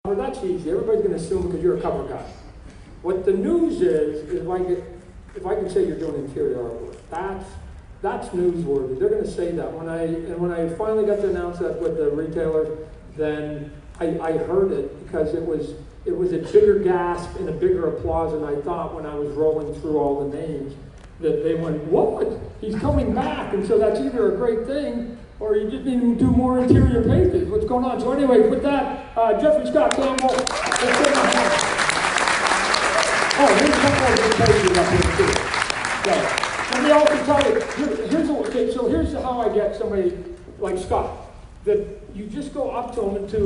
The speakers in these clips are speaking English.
Well, that's easy. Everybody's going to assume because you're a cover guy. What the news is if I can say you're doing interior artwork, that's newsworthy. They're going to say that. When I finally got to announce that with the retailers, then I heard it because it was a bigger gasp and a bigger applause than I thought when I was rolling through all the names. That they went, what? He's coming back, and so that's either a great thing or you just need to do more interior pages. What's going on? So anyway, with that, J Scott Campbell. Oh, here's a couple of good pages up here too. So, let me also tell you, here's how I get somebody like Scott. That you just go up to him and to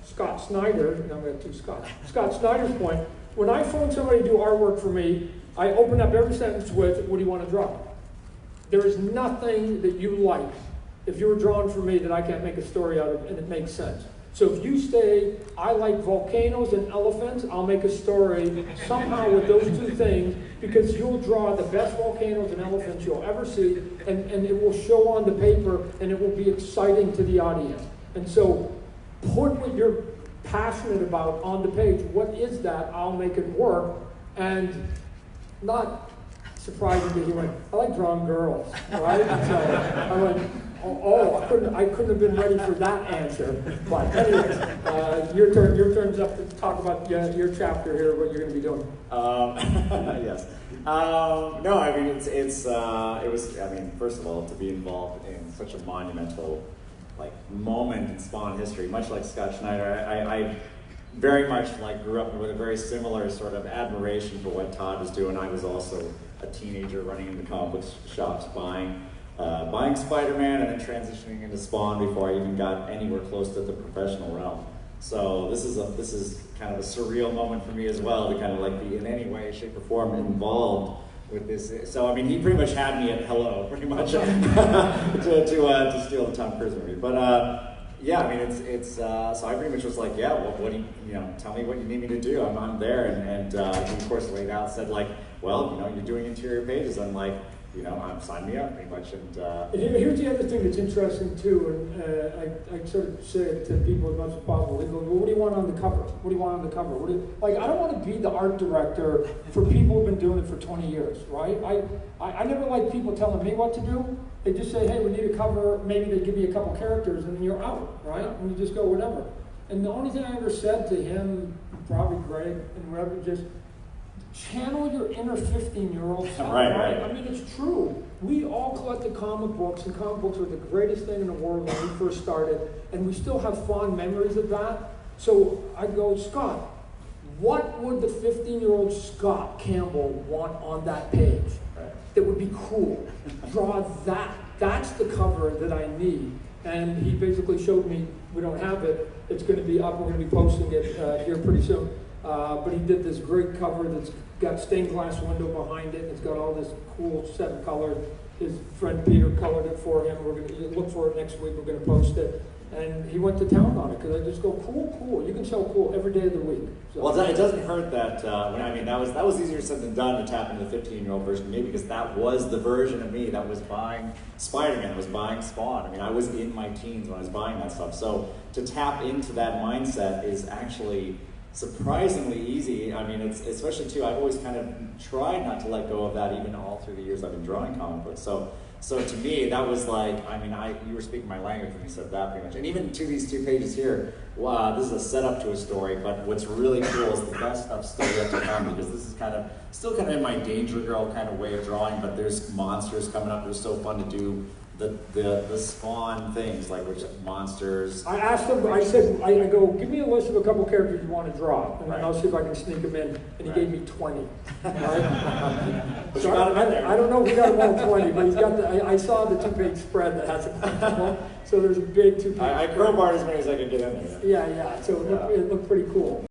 Scott Snyder, now I'm going to Scott Snyder's point, when I phone somebody to do artwork for me, I open up every sentence with, what do you want to draw? There is nothing that you like, if you were drawing for me, that I can't make a story out of, and it makes sense. So if you say, I like volcanoes and elephants, I'll make a story somehow with those two things, because you'll draw the best volcanoes and elephants you'll ever see, and it will show on the paper, and it will be exciting to the audience. And so put what you're passionate about on the page. What is that? I'll make it work. And not surprisingly, he went, I like drawing girls, right? So I went, I couldn't have been ready for that answer. But anyways, your turn's up to talk about your chapter here, what you're going to be doing. Yes. No, I mean, it was, I mean, first of all, to be involved in such a monumental, moment in Spawn history, much like Scott Schneider, I very much grew up with a very similar sort of admiration for what Todd was doing. I was also a teenager running into comic book shops buying Spider-Man and then transitioning into Spawn before I even got anywhere close to the professional realm. So this is kind of a surreal moment for me as well, to kind of be in any way, shape, or form involved with this. So I mean, he pretty much had me at hello, pretty much, to steal the Tom Cruise movie. But yeah, I mean, it's so I pretty much was like, yeah, what do you tell me what you need me to do. I'm there, and he of course laid out, said well, you're doing interior pages. I'm like, sign me up pretty much. And here's the other thing that's interesting too, and I sort of say it to people as much as possible. They go, well, what do you want on the cover? What do you want on the cover? I don't want to be the art director for people who've been doing it for 20 years, right? I never like people telling me what to do. They just say, hey, we need a cover. Maybe they give you a couple characters, and then you're out, right? And you just go whatever. And the only thing I ever said to him, probably Greg and whatever, just channel your inner 15-year-old self, right? I mean, it's true. We all collected comic books, and comic books were the greatest thing in the world when we first started, and we still have fond memories of that. So I go, Scott, what would the 15-year-old Scott Campbell want on that page that would be cool? Draw that. That's the cover that I need. And he basically showed me, we don't have it. It's going to be up. We're going to be posting it here pretty soon. But he did this great cover that's got stained glass window behind it. It's got all this cool set of colors. His friend Peter colored it for him. We're going to look for it next week. We're going to post it. And he went to town on it because I just go, cool. You can sell cool every day of the week. So. Well, it doesn't hurt that, that was easier said than done to tap into the 15-year-old version of me, because that was the version of me that was buying Spider-Man, was buying Spawn. I mean, I was in my teens when I was buying that stuff. So to tap into that mindset is actually surprisingly easy. I mean, it's especially too, I've always kind of tried not to let go of that even all through the years I've been drawing comic books. So to me, that was you were speaking my language when you said that pretty much. And even to these two pages here, wow, this is a setup to a story, but what's really cool is the best stuff still yet to come, because this is still kind of in my Danger Girl kind of way of drawing, but there's monsters coming up. They're so fun to do. The Spawn things, which monsters. I asked him, I go, give me a list of a couple characters you want to draw, and then I'll see if I can sneak them in, and he gave me 20. Right? So I don't know if he got them all 20, but he's got I saw the 2-page spread that has it. So there's a big 2-page I crowbarred as many as I could get in there. Yeah, so it looked pretty cool.